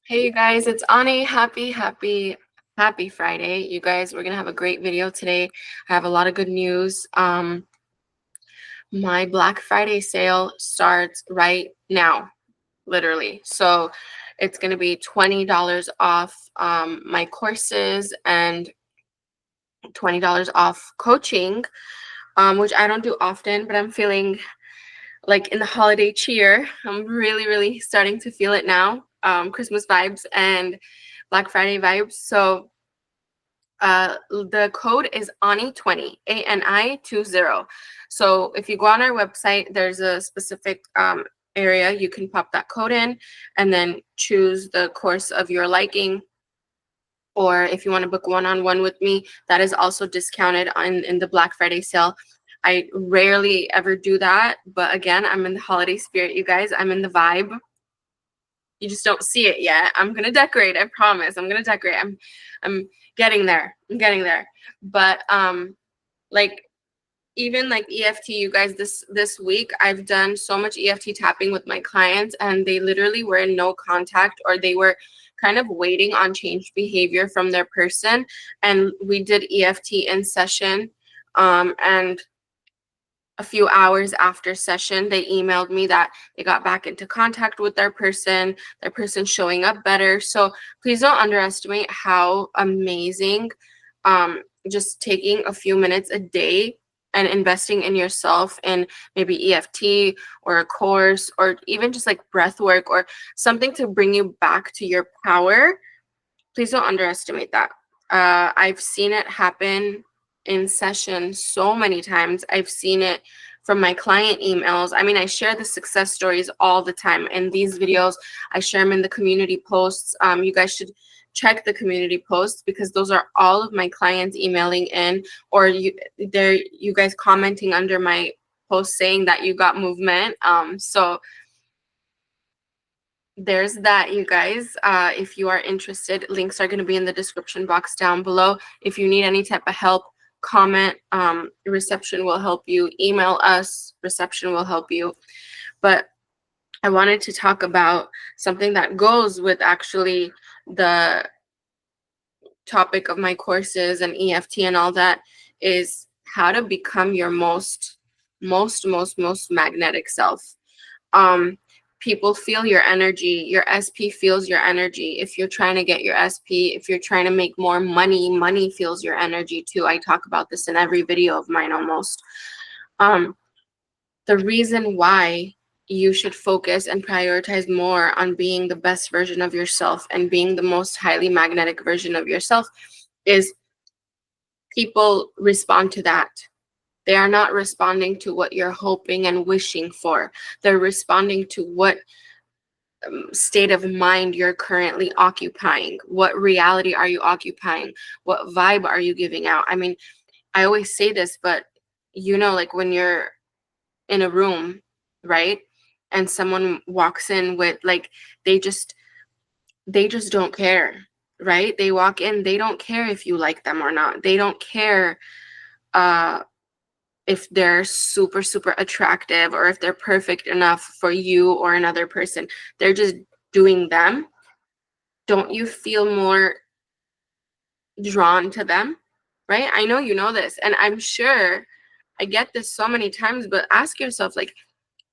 Hey you guys, it's Ani. Happy Friday. You guys, we're gonna have a great video today. I have a lot of good news. My Black Friday sale starts right now, literally. So it's gonna be $20 off my courses and $20 off coaching, which I don't do often, but I'm feeling like in the holiday cheer. I'm really starting to feel it now. Christmas vibes and Black Friday vibes. So the code is ANI20, ANI20. So if you go on our website, there's a specific area you can pop that code in and then choose the course of your liking. Or if you want to book one-on-one with me, that is also discounted in the Black Friday sale. I rarely ever do that, but again, I'm in the holiday spirit, you guys. I'm in the vibe. You just don't see it yet. I'm gonna decorate, I promise. I'm gonna decorate. I'm getting there. I'm getting there. But like even like EFT, you guys, this week I've done so much EFT tapping with my clients, and they literally were in no contact, or they were kind of waiting on changed behavior from their person. And we did EFT in session, and a few hours after session, they emailed me that they got back into contact with their person showing up better. So please don't underestimate how amazing just taking a few minutes a day and investing in yourself in maybe EFT or a course, or even just like breath work or something to bring you back to your power. Please don't underestimate that. I've seen it happen in session so many times. I've seen it from my client emails. I mean, I share the success stories all the time in these videos. I share them in the community posts. You guys should check the community posts, because those are all of my clients emailing in, or you guys commenting under my post saying that you got movement. So there's that, you guys. If you are interested, links are going to be in the description box down below. If you need any type of help, comment. Reception will help you. Email us. Reception will help you. But I wanted to talk about something that goes with actually the topic of my courses and EFT and all that, is how to become your most magnetic self. People feel your energy. Your SP feels your energy. If you're trying to get your SP, if you're trying to make more money, money feels your energy too. I talk about this in every video of mine almost. The reason why you should focus and prioritize more on being the best version of yourself and being the most highly magnetic version of yourself is people respond to that. They are not responding to what you're hoping and wishing for. They're responding to what state of mind you're currently occupying. What reality are you occupying? What vibe are you giving out? I mean, I always say this, but like when you're in a room, right? And someone walks in with like, they just don't care, right? They walk in, they don't care if you like them or not. They don't care if they're super attractive or if they're perfect enough for you or another person. They're just doing them. Don't you feel more drawn to them, right? I know you know this, and I'm sure I get this so many times, but ask yourself, like,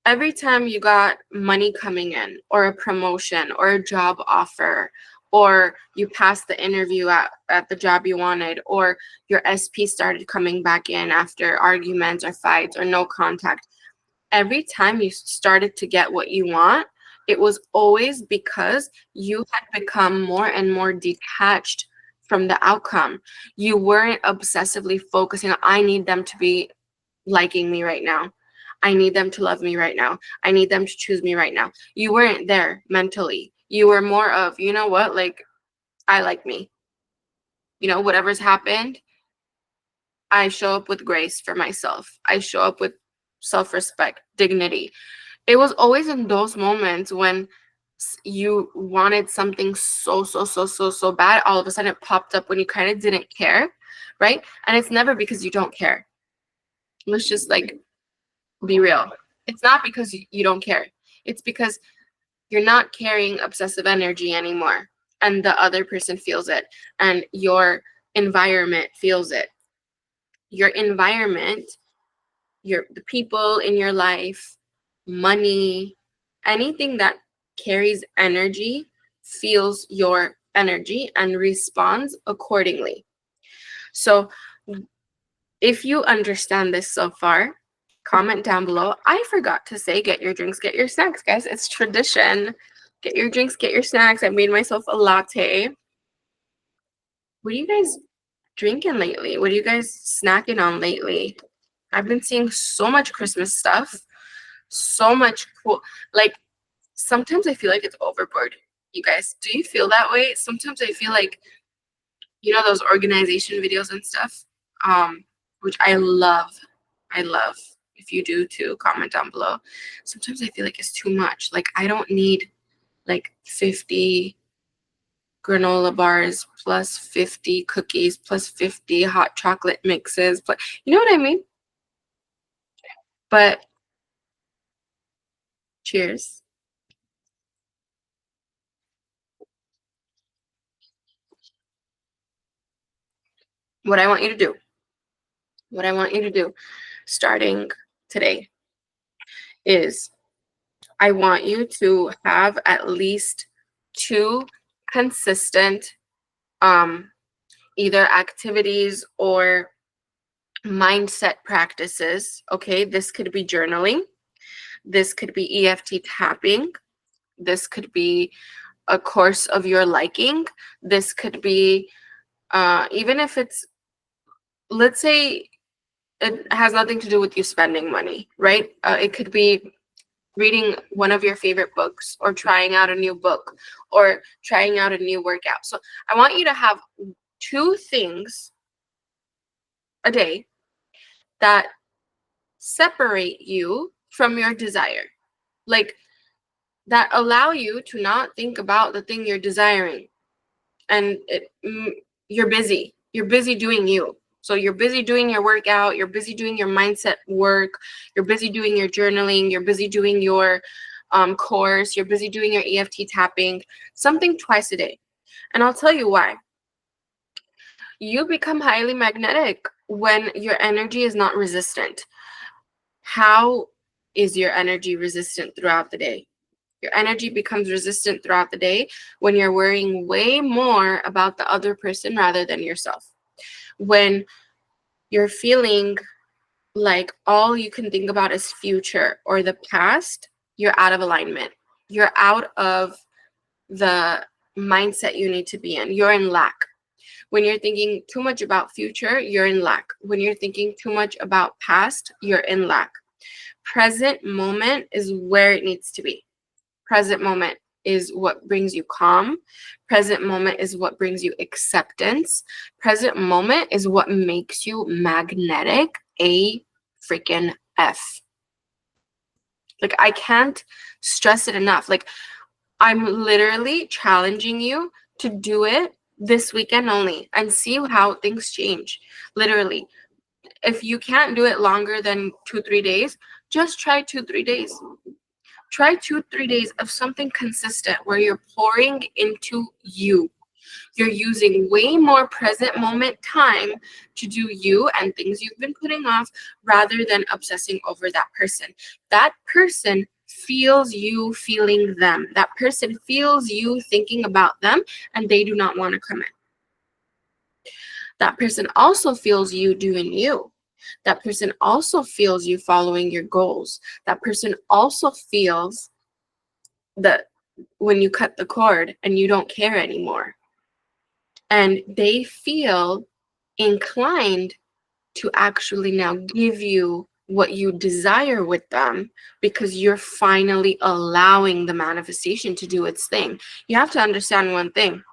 every time you got money coming in, or a promotion, or a job offer, or you passed the interview at the job you wanted, or your SP started coming back in after arguments or fights or no contact, every time you started to get what you want, it was always because you had become more and more detached from the outcome. You weren't obsessively focusing on, I need them to be liking me right now. I need them to love me right now. I need them to choose me right now. You weren't there mentally. You were more of, you know what, like, I like me. Whatever's happened, I show up with grace for myself. I show up with self-respect, dignity. It was always in those moments when you wanted something so bad, all of a sudden it popped up when you kind of didn't care, right? And it's never because you don't care. Let's just like be real. It's not because you don't care. It's because You're not carrying obsessive energy anymore, and the other person feels it, and your environment feels it. Your environment, the people in your life, money, anything that carries energy feels your energy and responds accordingly. So if you understand this so far, comment down below. I forgot to say, get your drinks, get your snacks, guys. It's tradition. Get your drinks, get your snacks. I made myself a latte. What are you guys drinking lately? What are you guys snacking on lately? I've been seeing so much Christmas stuff, so much cool. Like, sometimes I feel like it's overboard. You guys, do you feel that way? Sometimes I feel like, those organization videos and stuff, which I love. I love. If you do too, comment down below. Sometimes I feel like it's too much. Like, I don't need like 50 granola bars plus 50 cookies plus 50 hot chocolate mixes. But you know what I mean? But cheers. What I want you to do starting today is I want you to have at least 2 consistent either activities or mindset practices. Okay, this could be journaling, this could be EFT tapping, this could be a course of your liking, this could be even if it's, let's say it has nothing to do with you spending money, right? It could be reading one of your favorite books, or trying out a new book, or trying out a new workout. So I want you to have 2 things a day that separate you from your desire, like that allow you to not think about the thing you're desiring. And you're busy doing you. So you're busy doing your workout, you're busy doing your mindset work, you're busy doing your journaling, you're busy doing your course, you're busy doing your EFT tapping, something twice a day. And I'll tell you why. You become highly magnetic when your energy is not resistant. How is your energy resistant throughout the day? Your energy becomes resistant throughout the day when you're worrying way more about the other person rather than yourself. When you're feeling like all you can think about is future or the past, you're out of alignment. You're out of the mindset you need to be in. You're in lack. When you're thinking too much about future, you're in lack. When you're thinking too much about past, you're in lack. Present moment is where it needs to be. Present moment is what brings you calm. Present moment is what brings you acceptance. Present moment is what makes you magnetic a freaking F. Like, I can't stress it enough. Like, I'm literally challenging you to do it this weekend only and see how things change. Literally. If you can't do it longer than 2-3 days, just try 2-3 days. Try 2-3 days of something consistent where you're pouring into you. You're using way more present moment time to do you and things you've been putting off rather than obsessing over that person. That person feels you feeling them. That person feels you thinking about them, and they do not want to come in. That person also feels you doing you. That person also feels you following your goals. That person also feels that when you cut the cord and you don't care anymore. And they feel inclined to actually now give you what you desire with them because you're finally allowing the manifestation to do its thing. You have to understand one thing.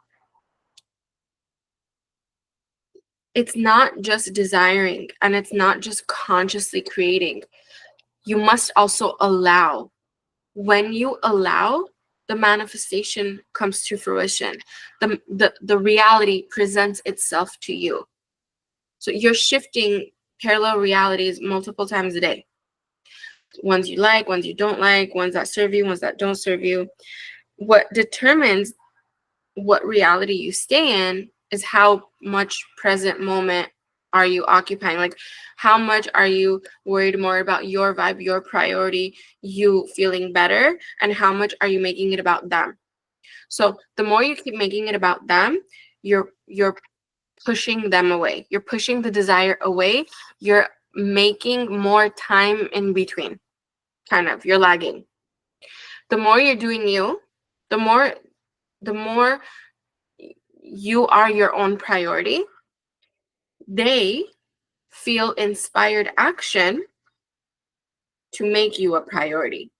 It's not just desiring, and it's not just consciously creating. You must also allow. When you allow, the manifestation comes to fruition. The reality presents itself to you. So you're shifting parallel realities multiple times a day. Ones you like, ones you don't like, ones that serve you, ones that don't serve you. What determines what reality you stay in is how much present moment are you occupying. Like, how much are you worried more about your vibe, your priority, you feeling better, and how much are you making it about them? So the more you keep making it about them, you're pushing them away. You're pushing the desire away. You're making more time in between. Kind of, you're lagging. The more you're doing you, the more you are your own priority, they feel inspired action to make you a priority.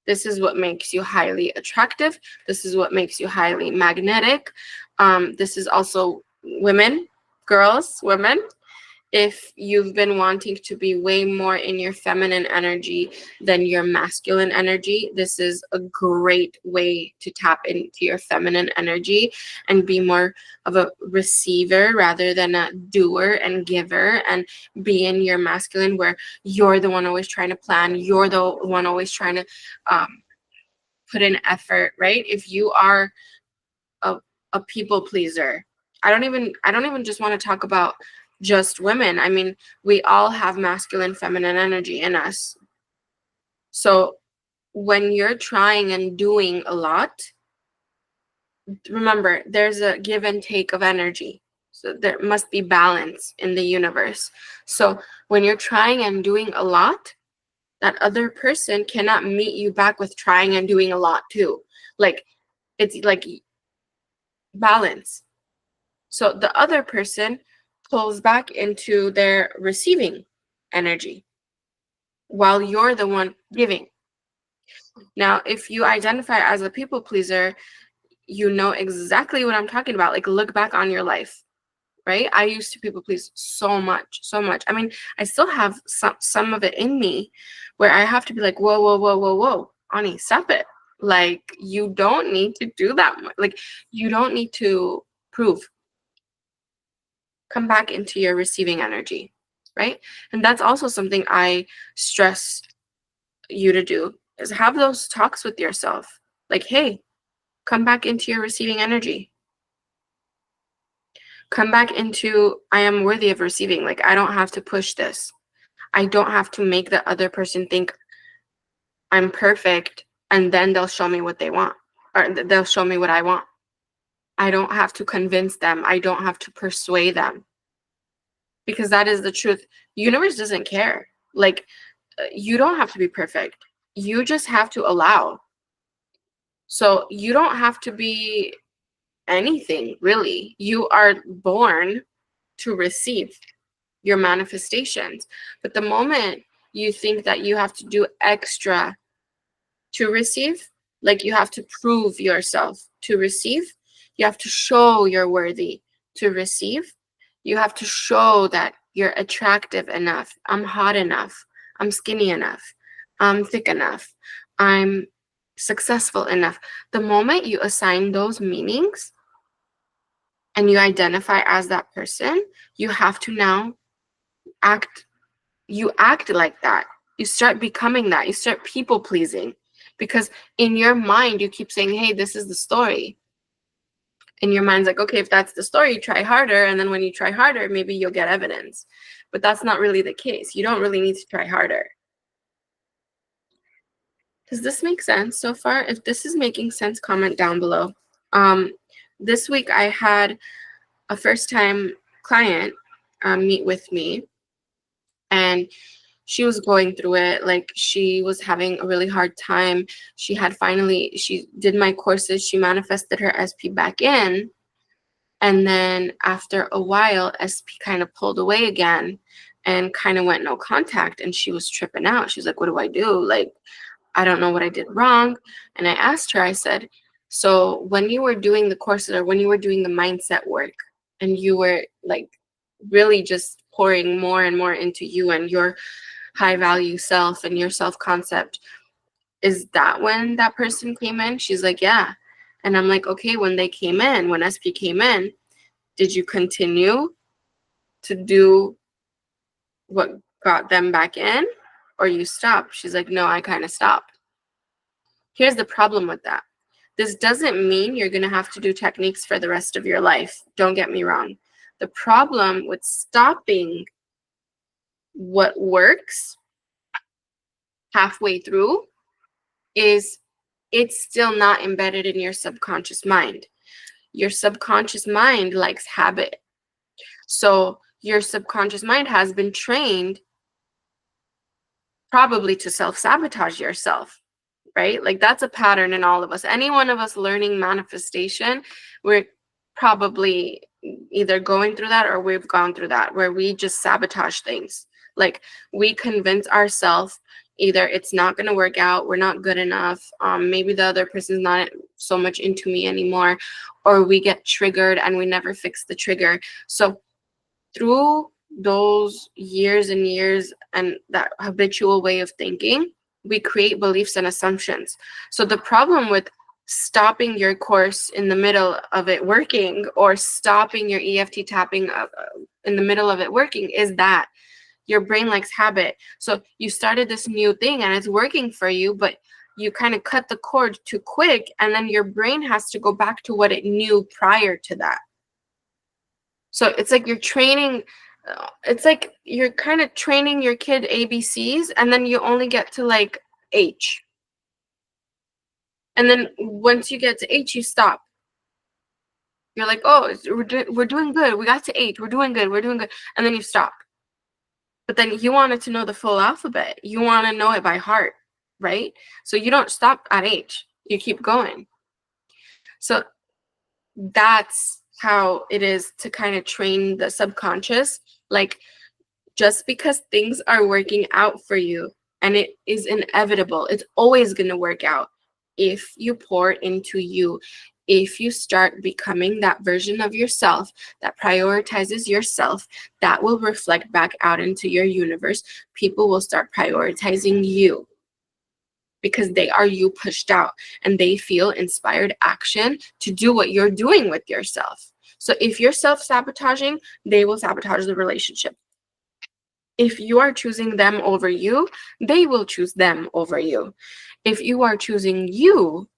This is what makes you highly attractive. This is what makes you highly magnetic. This is also women, girls, women. If you've been wanting to be way more in your feminine energy than your masculine energy, this is a great way to tap into your feminine energy and be more of a receiver rather than a doer and giver, and be in your masculine where you're the one always trying to plan, you're the one always trying to put in effort, right? If you are a people pleaser, I don't even just want to talk about just women. I mean, we all have masculine, feminine energy in us. So when you're trying and doing a lot, remember, there's a give and take of energy. So there must be balance in the universe. So when you're trying and doing a lot, that other person cannot meet you back with trying and doing a lot too. Like, it's like balance. So the other person pulls back into their receiving energy while you're the one giving. Now, if you identify as a people pleaser, you know exactly what I'm talking about. Like, look back on your life, right? I used to people please so much, so much. I mean, I still have some of it in me where I have to be like, whoa, whoa, whoa, whoa, whoa, Ani, stop it. Like, you don't need to do that much. Like, you don't need to prove. Come back into your receiving energy, right? And that's also something I stress you to do, is have those talks with yourself. Like, hey, come back into your receiving energy. Come back into, I am worthy of receiving. Like, I don't have to push this. I don't have to make the other person think I'm perfect and then they'll show me what they want, or they'll show me what I want. I don't have to convince them. I don't have to persuade them, because that is the truth. The universe doesn't care. Like, you don't have to be perfect. You just have to allow. So you don't have to be anything, really. You are born to receive your manifestations. But the moment you think that you have to do extra to receive, like you have to prove yourself to receive, you have to show you're worthy to receive, you have to show that you're attractive enough, I'm hot enough, I'm skinny enough, I'm thick enough, I'm successful enough. The moment you assign those meanings and you identify as that person, you have to now act like that. You start becoming that. You start people pleasing, because in your mind you keep saying, hey, this is the story. And your mind's like, okay, if that's the story, try harder. And then when you try harder, maybe you'll get evidence. But that's not really the case. You don't really need to try harder. Does this make sense so far? If this is making sense, comment down below. This week I had a first-time client meet with me, and she was going through it. Like, she was having a really hard time. She did my courses, she manifested her SP back in, and then after a while SP kind of pulled away again and kind of went no contact, and she was tripping out. She's like, what do I do? Like, I don't know what I did wrong. And I asked her, I said, so when you were doing the courses, or when you were doing the mindset work, and you were like really just pouring more and more into you and your high value self and your self concept, is that when that person came in? She's like, yeah. And I'm like, okay, when SP came in, did you continue to do what got them back in, or you stopped? She's like, no, I kind of stopped. Here's the problem with that. This doesn't mean you're going to have to do techniques for the rest of your life. Don't get me wrong. The problem with stopping what works halfway through is it's still not embedded in your subconscious mind. Your subconscious mind likes habit. So your subconscious mind has been trained probably to self-sabotage yourself, right? Like that's a pattern in all of us. Any one of us learning manifestation, we're probably either going through that or we've gone through that, where we just sabotage things. Like we convince ourselves either it's not going to work out, we're not good enough, maybe the other person's not so much into me anymore, or we get triggered and we never fix the trigger. So through those years and years and that habitual way of thinking, we create beliefs and assumptions. So the problem with stopping your course in the middle of it working, or stopping your EFT tapping in the middle of it working, is that your brain likes habit. So you started this new thing and it's working for you, but you kind of cut the cord too quick, and then your brain has to go back to what it knew prior to that. So it's like you're training, it's like you're kind of training your kid ABCs, and then you only get to like H. And then once you get to H, you stop. You're like, oh, we're doing good. We got to H. We're doing good. We're doing good. And then you stop. But then you wanted to know the full alphabet. You want to know it by heart, right? So you don't stop at H. You keep going. So that's how it is to kind of train the subconscious. Like, just because things are working out for you, and it is inevitable, it's always going to work out if you pour into you. If you start becoming that version of yourself that prioritizes yourself, that will reflect back out into your universe. People will start prioritizing you because they are you pushed out, and they feel inspired action to do what you're doing with yourself. So if you're self-sabotaging, they will sabotage the relationship. If you are choosing them over you, they will choose them over you. If you are choosing you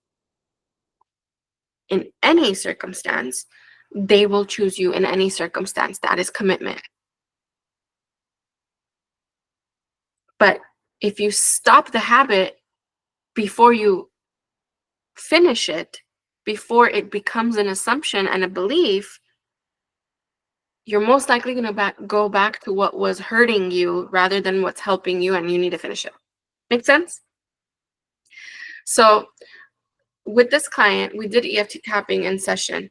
in any circumstance, they will choose you in any circumstance. That is commitment. But if you stop the habit before you finish it, before it becomes an assumption and a belief, you're most likely going to go back to what was hurting you rather than what's helping you, and you need to finish it. Make sense? So with this client, we did EFT tapping in session,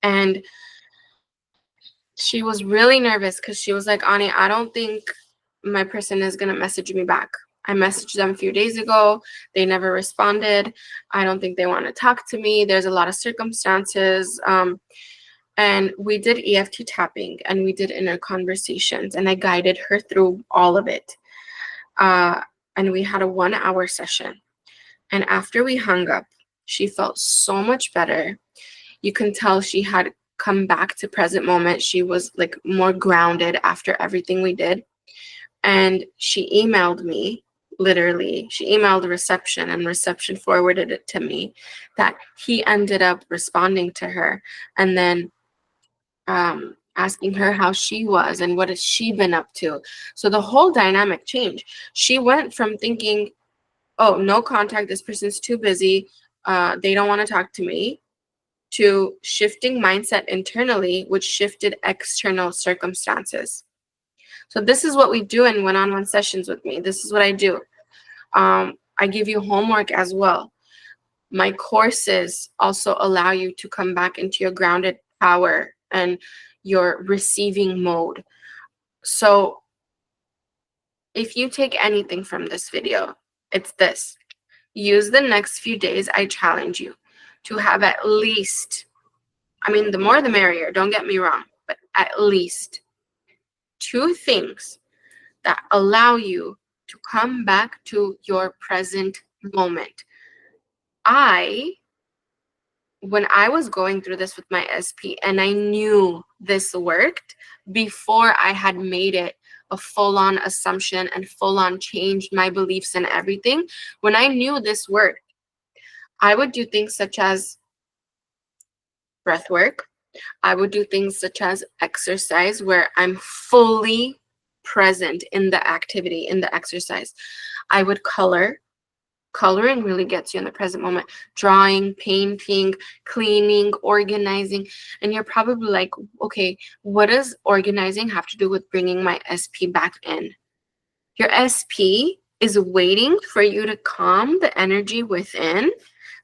and she was really nervous because she was like, Ani, I don't think my person is going to message me back. I messaged them a few days ago. They never responded. I don't think they want to talk to me. There's a lot of circumstances. And we did EFT tapping, and we did inner conversations, and I guided her through all of it. And we had a 1-hour session. And after we hung up, she felt so much better. You can tell she had come back to present moment. She was like more grounded after everything we did. And she emailed me, literally. She emailed reception, and reception forwarded it to me, that he ended up responding to her and then asking her how she was and what has she been up to. So the whole dynamic changed. She went from thinking, oh, no contact, this person's too busy, they don't want to talk to me, to shifting mindset internally, which shifted external circumstances. So this is what we do in one-on-one sessions with me. This is what I do. I give you homework as well. My courses also allow you to come back into your grounded power and your receiving mode. So if you take anything from this video, it's this. Use the next few days, I challenge you, to have at least, I mean, the more the merrier, don't get me wrong, but at least 2 things that allow you to come back to your present moment. When I was going through this with my SP, and I knew this worked before I had made it a full-on assumption and full-on changed my beliefs and everything. When I knew this worked, I would do things such as breath work. I would do things such as exercise where I'm fully present in the activity, in the exercise. I would color. Coloring really gets you in the present moment. Drawing, painting, cleaning, organizing. And you're probably like, okay, what does organizing have to do with bringing my SP back in? Your SP is waiting for you to calm the energy within.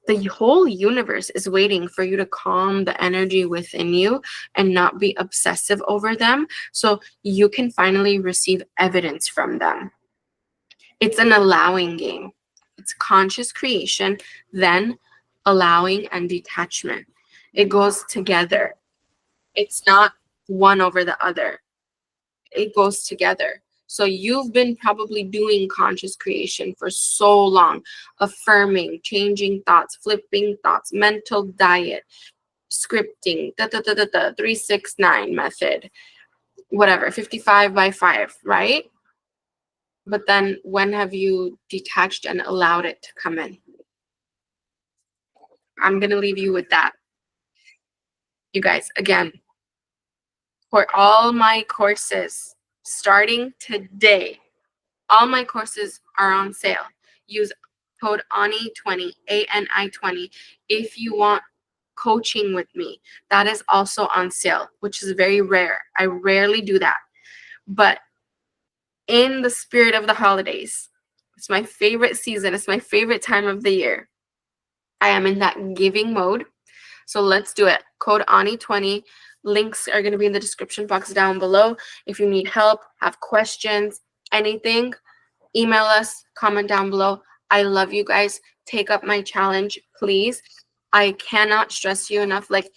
The whole universe is waiting for you to calm the energy within you and not be obsessive over them, so you can finally receive evidence from them. It's an allowing game. It's conscious creation, then allowing and detachment. It goes together. It's not one over the other. It goes together. So you've been probably doing conscious creation for so long, affirming, changing thoughts, flipping thoughts, mental diet, scripting, 369 method, whatever, 55 by 5, right? But then when have you detached and allowed it to come in? I'm going to leave you with that. You guys, again, for all my courses starting today, all my courses are on sale. Use code ANI20, ANI20, if you want coaching with me. That is also on sale, which is very rare. I rarely do that. But in the spirit of the holidays, it's my favorite season. It's my favorite time of the year. I am in that giving mode. So let's do it. Code ANI20. Links are going to be in the description box down below. If you need help, have questions, anything, email us, comment down below. I love you guys. Take up my challenge, please. I cannot stress you enough. Like,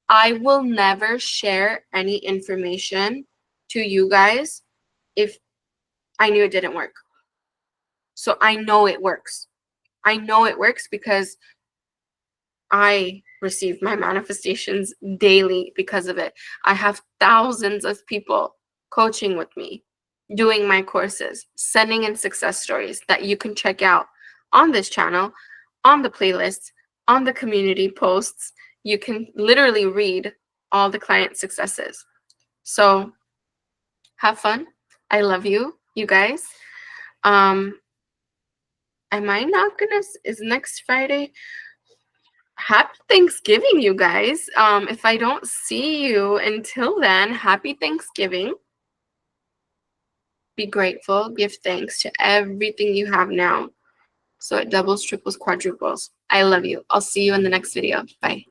I will never share any information to you guys if I knew it didn't work. So I know it works. I know it works because I receive my manifestations daily because of it. I have thousands of people coaching with me, doing my courses, sending in success stories that you can check out on this channel, on the playlists, on the community posts. You can literally read all the client successes. So have fun. I love you, you guys. Am I not gonna, is next Friday? Happy Thanksgiving, you guys. If I don't see you until then, happy Thanksgiving. Be grateful. Give thanks to everything you have now. So it doubles, triples, quadruples. I love you. I'll see you in the next video. Bye.